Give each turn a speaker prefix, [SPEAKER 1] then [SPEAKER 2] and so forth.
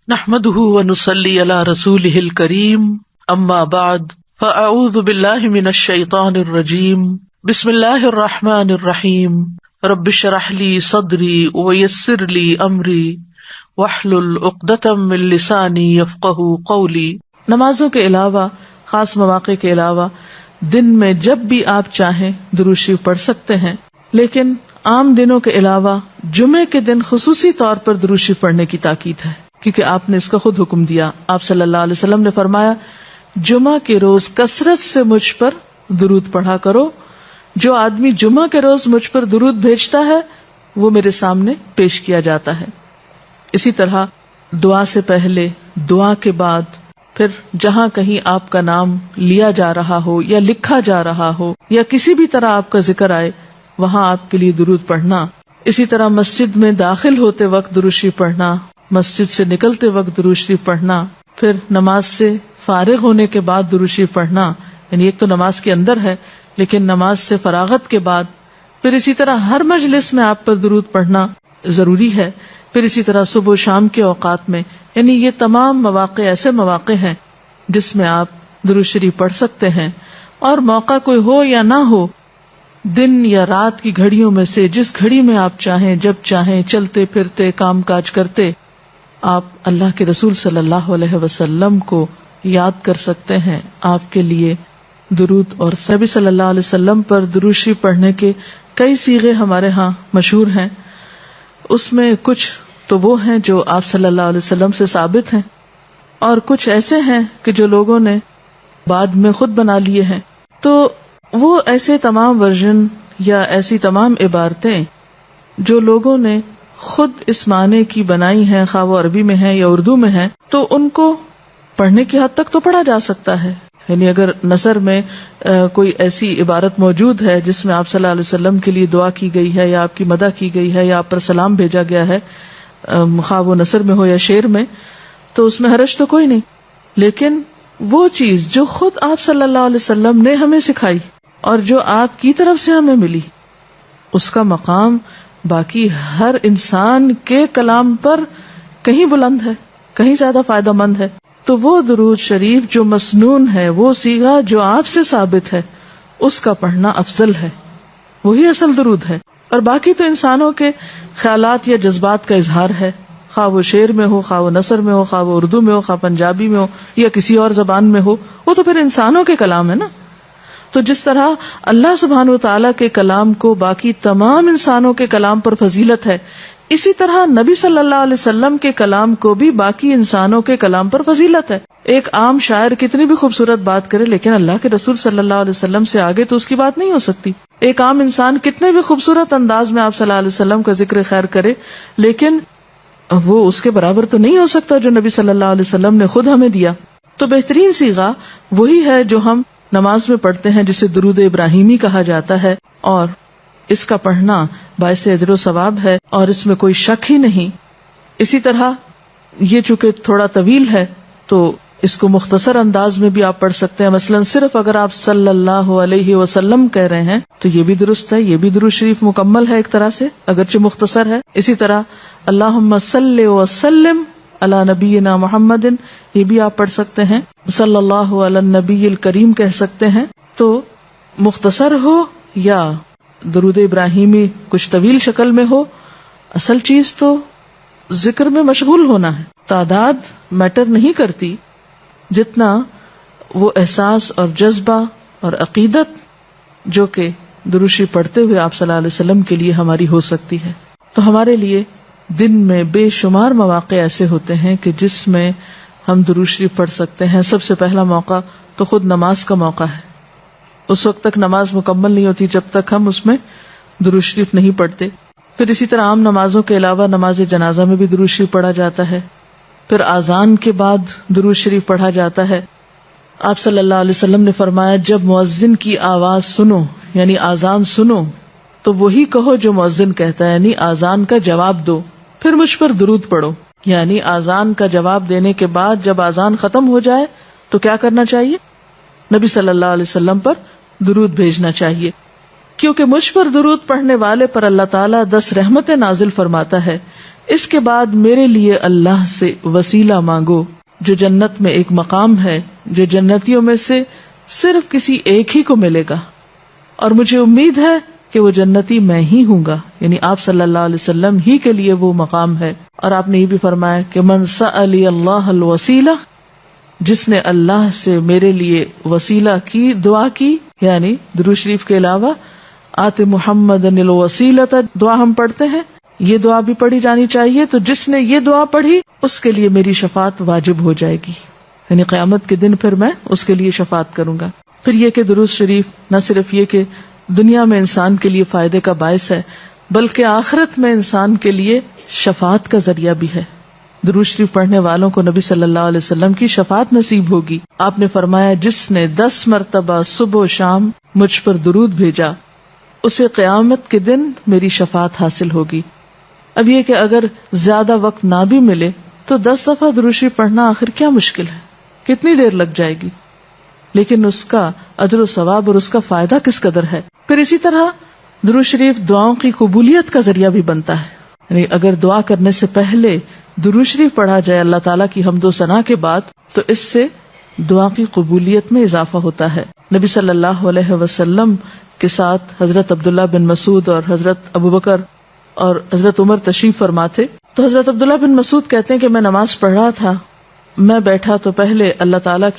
[SPEAKER 1] نحمده ونصلي على رسوله الكريم اما بعد فاعوذ بالله من الشيطان الرجيم بسم الله الرحمن الرحيم رب اشرح لي صدري ويسر لي امري واحلل عقدة من لساني يفقهوا قولي۔ نمازوں کے علاوہ، خاص مواقع کے علاوہ دن میں جب بھی آپ چاہیں درود شریف پڑھ سکتے ہیں، لیکن عام دنوں کے علاوہ جمعے کے دن خصوصی طور پر درود شریف پڑھنے کی تاکید ہے، کیونکہ آپ نے اس کا خود حکم دیا۔ آپ صلی اللہ علیہ وسلم نے فرمایا، جمعہ کے روز کثرت سے مجھ پر درود پڑھا کرو، جو آدمی جمعہ کے روز مجھ پر درود بھیجتا ہے وہ میرے سامنے پیش کیا جاتا ہے۔ اسی طرح دعا سے پہلے، دعا کے بعد، پھر جہاں کہیں آپ کا نام لیا جا رہا ہو یا لکھا جا رہا ہو یا کسی بھی طرح آپ کا ذکر آئے، وہاں آپ کے لیے درود پڑھنا۔ اسی طرح مسجد میں داخل ہوتے وقت درود شریف پڑھنا، مسجد سے نکلتے وقت درود شریف پڑھنا، پھر نماز سے فارغ ہونے کے بعد درود شریف پڑھنا، یعنی ایک تو نماز کے اندر ہے لیکن نماز سے فراغت کے بعد، پھر اسی طرح ہر مجلس میں آپ پر درود پڑھنا ضروری ہے، پھر اسی طرح صبح و شام کے اوقات میں، یعنی یہ تمام مواقع ایسے مواقع ہیں جس میں آپ درود شریف پڑھ سکتے ہیں۔ اور موقع کوئی ہو یا نہ ہو، دن یا رات کی گھڑیوں میں سے جس گھڑی میں آپ چاہیں، جب چاہیں، چلتے پھرتے کام کاج کرتے، آپ اللہ کے رسول صلی اللہ علیہ وسلم کو یاد کر سکتے ہیں۔ آپ کے لیے درود اور نبی صلی اللہ علیہ وسلم پر درود شریف پڑھنے کے کئی صیغے ہمارے ہاں مشہور ہیں۔ اس میں کچھ تو وہ ہیں جو آپ صلی اللہ علیہ وسلم سے ثابت ہیں، اور کچھ ایسے ہیں کہ جو لوگوں نے بعد میں خود بنا لیے ہیں۔ تو وہ ایسے تمام ورژن یا ایسی تمام عبارتیں جو لوگوں نے خود اس معنی کی بنائی ہیں، خواہ وہ عربی میں ہیں یا اردو میں ہیں، تو ان کو پڑھنے کی حد تک تو پڑھا جا سکتا ہے۔ یعنی اگر نثر میں کوئی ایسی عبارت موجود ہے جس میں آپ صلی اللہ علیہ وسلم کے لیے دعا کی گئی ہے یا آپ کی مدح کی گئی ہے یا آپ پر سلام بھیجا گیا ہے، خواہ وہ نثر میں ہو یا شعر میں، تو اس میں حرج تو کوئی نہیں۔ لیکن وہ چیز جو خود آپ صلی اللہ علیہ وسلم نے ہمیں سکھائی اور جو آپ کی طرف سے ہمیں ملی، اس کا مقام باقی ہر انسان کے کلام پر کہیں بلند ہے، کہیں زیادہ فائدہ مند ہے۔ تو وہ درود شریف جو مسنون ہے، وہ صیغہ جو آپ سے ثابت ہے، اس کا پڑھنا افضل ہے، وہی اصل درود ہے۔ اور باقی تو انسانوں کے خیالات یا جذبات کا اظہار ہے، خواہ وہ شعر میں ہو، خواہ وہ نثر میں ہو، خواہ وہ اردو میں ہو، خواہ پنجابی میں ہو یا کسی اور زبان میں ہو، وہ تو پھر انسانوں کے کلام ہے نا۔ تو جس طرح اللہ سبحانہ و تعالیٰ کے کلام کو باقی تمام انسانوں کے کلام پر فضیلت ہے، اسی طرح نبی صلی اللہ علیہ وسلم کے کلام کو بھی باقی انسانوں کے کلام پر فضیلت ہے۔ ایک عام شاعر کتنی بھی خوبصورت بات کرے لیکن اللہ کے رسول صلی اللہ علیہ وسلم سے آگے تو اس کی بات نہیں ہو سکتی۔ ایک عام انسان کتنے بھی خوبصورت انداز میں آپ صلی اللہ علیہ وسلم کا ذکر خیر کرے، لیکن وہ اس کے برابر تو نہیں ہو سکتا جو نبی صلی اللہ علیہ وسلم نے خود ہمیں دیا۔ تو بہترین صیغہ وہی ہے جو ہم نماز میں پڑھتے ہیں، جسے درود ابراہیمی کہا جاتا ہے، اور اس کا پڑھنا باعث اجر و ثواب ہے اور اس میں کوئی شک ہی نہیں۔ اسی طرح یہ چونکہ تھوڑا طویل ہے تو اس کو مختصر انداز میں بھی آپ پڑھ سکتے ہیں۔ مثلا صرف اگر آپ صلی اللہ علیہ وسلم کہہ رہے ہیں تو یہ بھی درست ہے، یہ بھی درود شریف مکمل ہے ایک طرح سے، اگرچہ مختصر ہے۔ اسی طرح اللہم صلی وسلم علی نبینا محمد، یہ بھی آپ پڑھ سکتے ہیں۔ صلی اللہ علی النبی الکریم کہہ سکتے ہیں۔ تو مختصر ہو یا درود ابراہیمی کچھ طویل شکل میں ہو، اصل چیز تو ذکر میں مشغول ہونا ہے۔ تعداد میٹر نہیں کرتی، جتنا وہ احساس اور جذبہ اور عقیدت جو کہ درود شریف پڑھتے ہوئے آپ صلی اللہ علیہ وسلم کے لیے ہماری ہو سکتی ہے۔ تو ہمارے لیے دن میں بے شمار مواقع ایسے ہوتے ہیں کہ جس میں ہم درود شریف پڑھ سکتے ہیں۔ سب سے پہلا موقع تو خود نماز کا موقع ہے۔ اس وقت تک نماز مکمل نہیں ہوتی جب تک ہم اس میں درود شریف نہیں پڑھتے۔ پھر اسی طرح عام نمازوں کے علاوہ نماز جنازہ میں بھی درود شریف پڑھا جاتا ہے۔ پھر اذان کے بعد درود شریف پڑھا جاتا ہے۔ آپ صلی اللہ علیہ وسلم نے فرمایا، جب مؤذن کی آواز سنو یعنی اذان سنو تو وہی کہو جو مؤذن کہتا ہے، یعنی اذان کا جواب دو، پھر مجھ پر درود پڑھو۔ یعنی اذان کا جواب دینے کے بعد جب اذان ختم ہو جائے تو کیا کرنا چاہیے؟ نبی صلی اللہ علیہ وسلم پر درود بھیجنا چاہیے، کیونکہ مجھ پر درود پڑھنے والے پر اللہ تعالیٰ 10 رحمتیں نازل فرماتا ہے، اس کے بعد میرے لیے اللہ سے وسیلہ مانگو جو جنت میں ایک مقام ہے جو جنتیوں میں سے صرف کسی ایک ہی کو ملے گا، اور مجھے امید ہے کہ وہ جنتی میں ہی ہوں گا، یعنی آپ صلی اللہ علیہ وسلم ہی کے لیے وہ مقام ہے۔ اور آپ نے یہ بھی فرمایا کہ من سألی اللہ الوسیلہ، جس نے اللہ سے میرے لیے وسیلہ کی دعا کی، یعنی درود شریف کے علاوہ آت محمد الوسیلۃ دعا ہم پڑھتے ہیں، یہ دعا بھی پڑھی جانی چاہیے، تو جس نے یہ دعا پڑھی اس کے لیے میری شفاعت واجب ہو جائے گی، یعنی قیامت کے دن پھر میں اس کے لیے شفاعت کروں گا۔ پھر یہ کہ درود شریف نہ صرف یہ کہ دنیا میں انسان کے لیے فائدے کا باعث ہے، بلکہ آخرت میں انسان کے لیے شفاعت کا ذریعہ بھی ہے۔ درود شریف پڑھنے والوں کو نبی صلی اللہ علیہ وسلم کی شفاعت نصیب ہوگی۔ آپ نے فرمایا جس نے 10 مرتبہ صبح و شام مجھ پر درود بھیجا اسے قیامت کے دن میری شفاعت حاصل ہوگی۔ اب یہ کہ اگر زیادہ وقت نہ بھی ملے تو 10 دفعہ درود شریف پڑھنا آخر کیا مشکل ہے، کتنی دیر لگ جائے گی، لیکن اس کا اجر و ثواب اور اس کا فائدہ کس قدر ہے۔ پھر اسی طرح درود شریف دعاؤں کی قبولیت کا ذریعہ بھی بنتا ہے، یعنی اگر دعا کرنے سے پہلے درود شریف پڑھا جائے اللہ تعالیٰ کی حمد و ثنا کے بعد تو اس سے دعا کی قبولیت میں اضافہ ہوتا ہے۔ نبی صلی اللہ علیہ وسلم کے ساتھ حضرت عبداللہ بن مسعود اور حضرت ابوبکر اور حضرت عمر تشریف فرما تھے، تو حضرت عبداللہ بن مسعود کہتے ہیں کہ میں نماز پڑھ رہا تھا، میں بیٹھا تو پہلے اللہ تعالیٰ